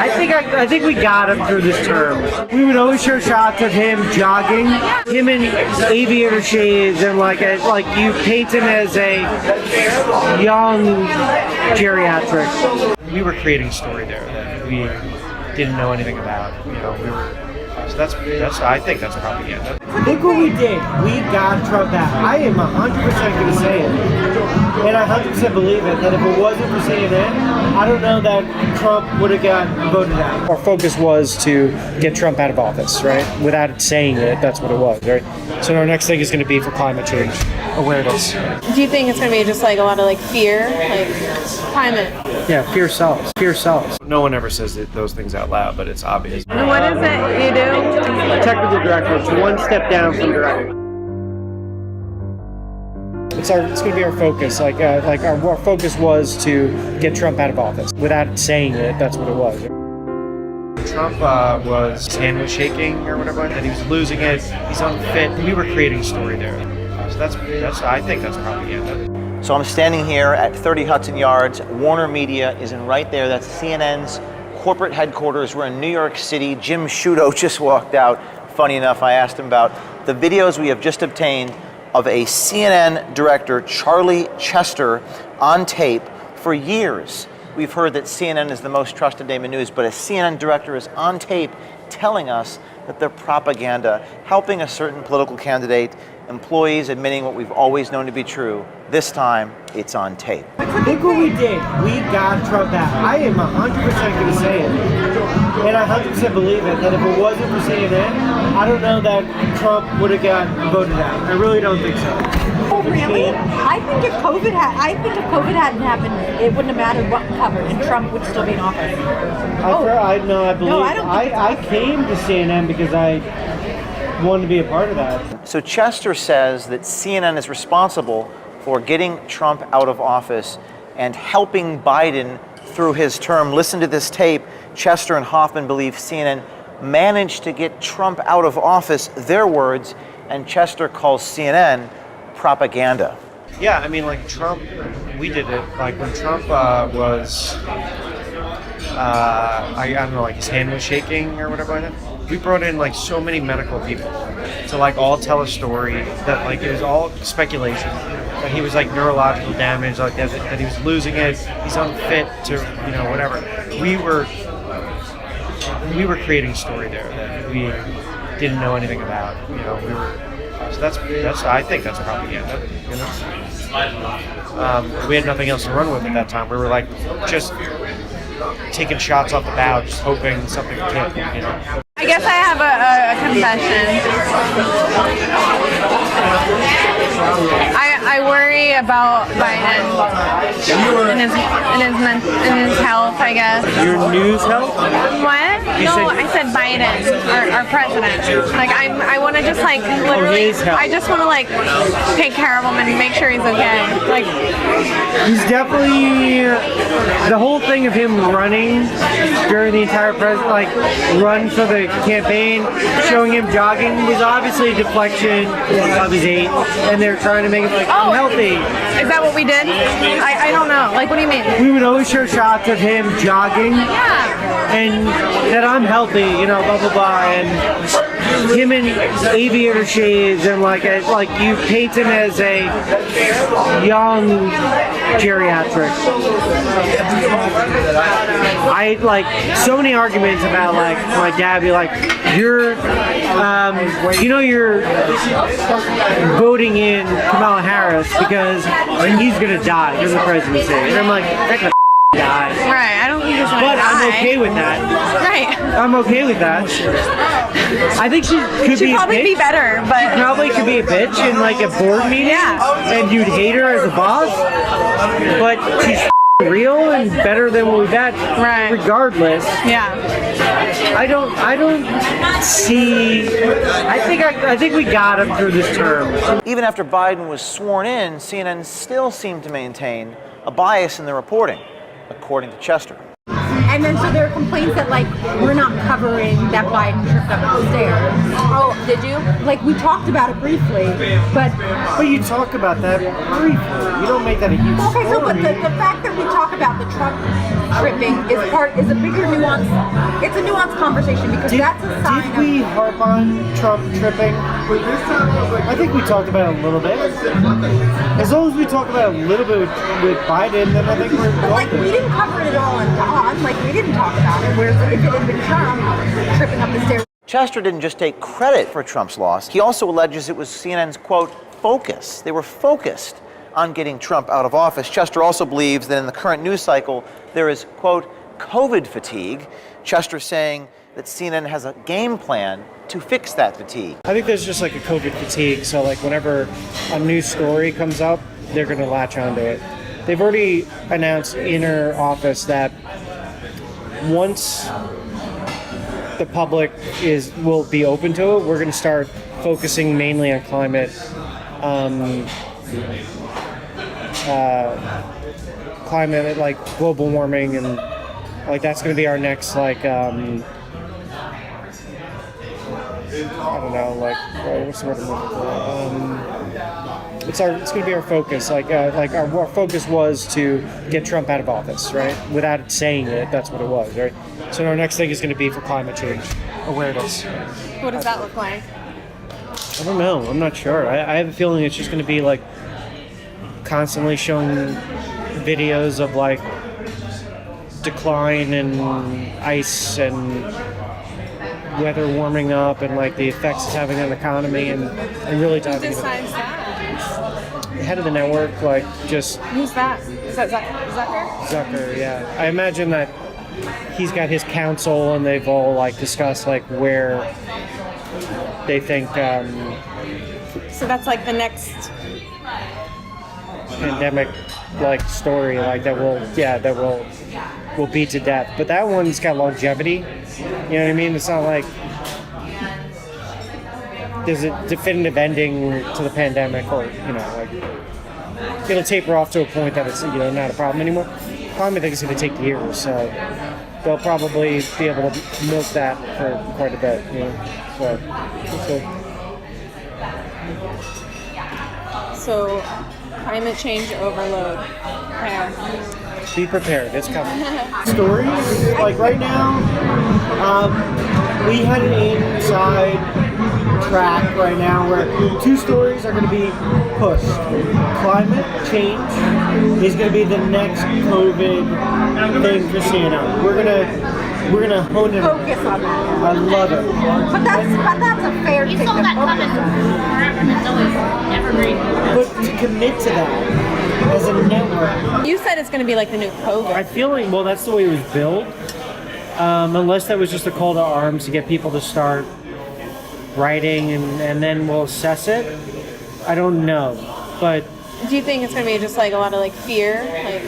I think we got him through this term. We would always show shots of him jogging, him in aviator shades, and you paint him as a young geriatric. We were creating a story there that we didn't know anything about. So that's I think that's propaganda. Look what we did. We got Trump out. I am 100% going to say it. And I 100% believe it, that if it wasn't for CNN, I don't know that Trump would have got voted out. Our focus was to get Trump out of office, right? Without saying it, that's what it was, right? So our next thing is going to be for climate change awareness. Do you think it's going to be just like a lot of fear, climate? Yeah, fear sells. Fear sells. No one ever says those things out loud, but it's obvious. And what is it you do? Technical director, it's one step down from director. It's going to be our focus. Our focus was to get Trump out of office. Without saying it, that's what it was. Trump his hand was shaking or whatever, and he was losing it. He's unfit. We were creating a story there. So that's I think that's propaganda. So I'm standing here at 30 Hudson Yards. Warner Media is in right there. That's CNN's corporate headquarters. We're in New York City. Jim Sciutto just walked out. Funny enough, I asked him about the videos we have just obtained of a CNN director, Charlie Chester, on tape. For years, we've heard that CNN is the most trusted name in news, but a CNN director is on tape telling us that they're propaganda, helping a certain political candidate, employees admitting what we've always known to be true. This time, it's on tape. Look what we did. We got Trump out. I am 100% going to say it. And I 100% believe it, that if it wasn't for CNN, I don't know that Trump would have got voted out. I really don't think so. Oh, really? I think if COVID hadn't happened, it wouldn't have mattered what covered, and Trump would still be in office. I came to CNN because I wanted to be a part of that. So Chester says that CNN is responsible for getting Trump out of office and helping Biden through his term. Listen to this tape. Chester and Hoffman believe CNN managed to get Trump out of office, their words, and Chester calls CNN propaganda. Yeah, I mean, Trump, we did it. When Trump was, I don't know, his hand was shaking or whatever. We brought in so many medical people to all tell a story that it was all speculation. That he was neurological damage, that he was losing it. He's unfit to whatever. We were creating a story there that we didn't know anything about. So that's I think that's propaganda. We had nothing else to run with at that time. We were just taking shots off the bow, just hoping something would hit. I guess I have a confession. I worry about Biden and his health, I guess. Your news health? What? I said Biden, our president. I want to just literally. I just want to take care of him and make sure he's okay. He's definitely the whole thing of him running during the entire run for the campaign, showing him jogging was obviously a deflection of his age, and they're trying to make it I'm healthy. Is that what we did? I don't know. What do you mean? We would always show shots of him jogging, and that I'm healthy, blah blah blah, and him in aviator shades, and you paint him as a young geriatric. I so many arguments about my dad be you're you're voting in Kamala Harris because he's gonna die during the presidency, and I'm that gonna die. Right, I don't think he's gonna But die. I'm okay with that. Right. I'm okay with that. I think she could She'd be probably a bitch. be better, but She probably could be a bitch in a board meeting, and you'd hate her as a boss, but she's real and better than what we've had. Right. Regardless. yeah. I don't see. I think we got him through this term. Even after Biden was sworn in, CNN still seemed to maintain a bias in the reporting, according to Chester. And then so there are complaints that like we're not covering that Biden tripped up the stairs. Oh, did you? Like we talked about it briefly, but But you talk about that briefly. You don't make that a huge okay. So, but story. the fact that we talk about the Trump tripping is a bigger nuance. It's a nuanced conversation because that's a sign Did we harp on Trump tripping? I think we talked about it a little bit. As long as we talk about it a little bit with Biden, then I think we're like we didn't cover it at all on Dawn. Like we didn't talk about it. Whereas if it had been Trump tripping up the stairs. Chester didn't just take credit for Trump's loss. He also alleges it was CNN's, quote, focus. They were focused on getting Trump out of office. Chester also believes that in the current news cycle, there is, quote, COVID fatigue. Chester saying that CNN has a game plan to fix that fatigue. I think there's just like a COVID fatigue. So like whenever a new story comes up, they're going to latch onto it. They've already announced inner office that once the public will be open to it, we're going to start focusing mainly on climate, climate like global warming, and like that's going to be our next like I don't know, like what's the word I'm looking for? It's going to be our focus. Like our focus was to get Trump out of office, right? Without saying it, that's what it was, right? So our next thing is going to be for climate change awareness. What does that look like? I don't know. I'm not sure. I have a feeling it's just going to be like constantly showing videos of like decline in ice and weather warming up and like the effects it's having on the economy and really Who diving into decides that? the head of the network, like just Who's that? Is that Zucker? Zucker, yeah. I imagine that he's got his council and they've all like discussed like where they think So that's like the next. pandemic like story like that will beat to death. But that one's got longevity. You know what I mean? It's not like there's a definitive ending to the pandemic, or like it'll taper off to a point that it's not a problem anymore. Probably think it's going to take years, so they'll probably be able to milk that for quite a bit. So climate change overload. Prepare. Be prepared. It's coming. Stories, like right now, we had an inside track right now where two stories are going to be pushed. Climate change is going to be the next COVID thing for CNN. We're gonna hone it. Focus on that. I love it. But that's a fair thing to focus on. But to commit to that as a network, You said it's going to be like the new COVID. I feel like, well, that's the way it was built. Unless that was just a call to arms to get people to start writing and then we'll assess it. I don't know. But Do you think it's going to be just like a lot of like fear, like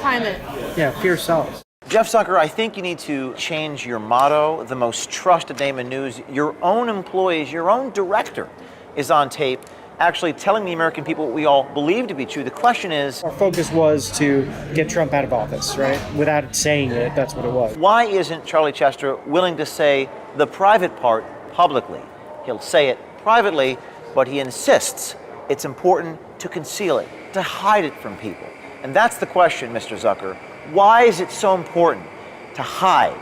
climate? yeah, fear sells. Jeff Zucker, I think you need to change your motto, the most trusted name in news. Your own employees, your own director is on tape actually telling the American people what we all believe to be true. The question is, Our focus was to get Trump out of office, right? Without saying it, that's what it was. why isn't Charlie Chester willing to say the private part publicly? He'll say it privately, but he insists it's important to conceal it, to hide it from people. And that's the question, Mr. Zucker. Why is it so important to hide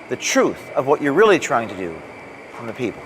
the truth of what you're really trying to do from the people?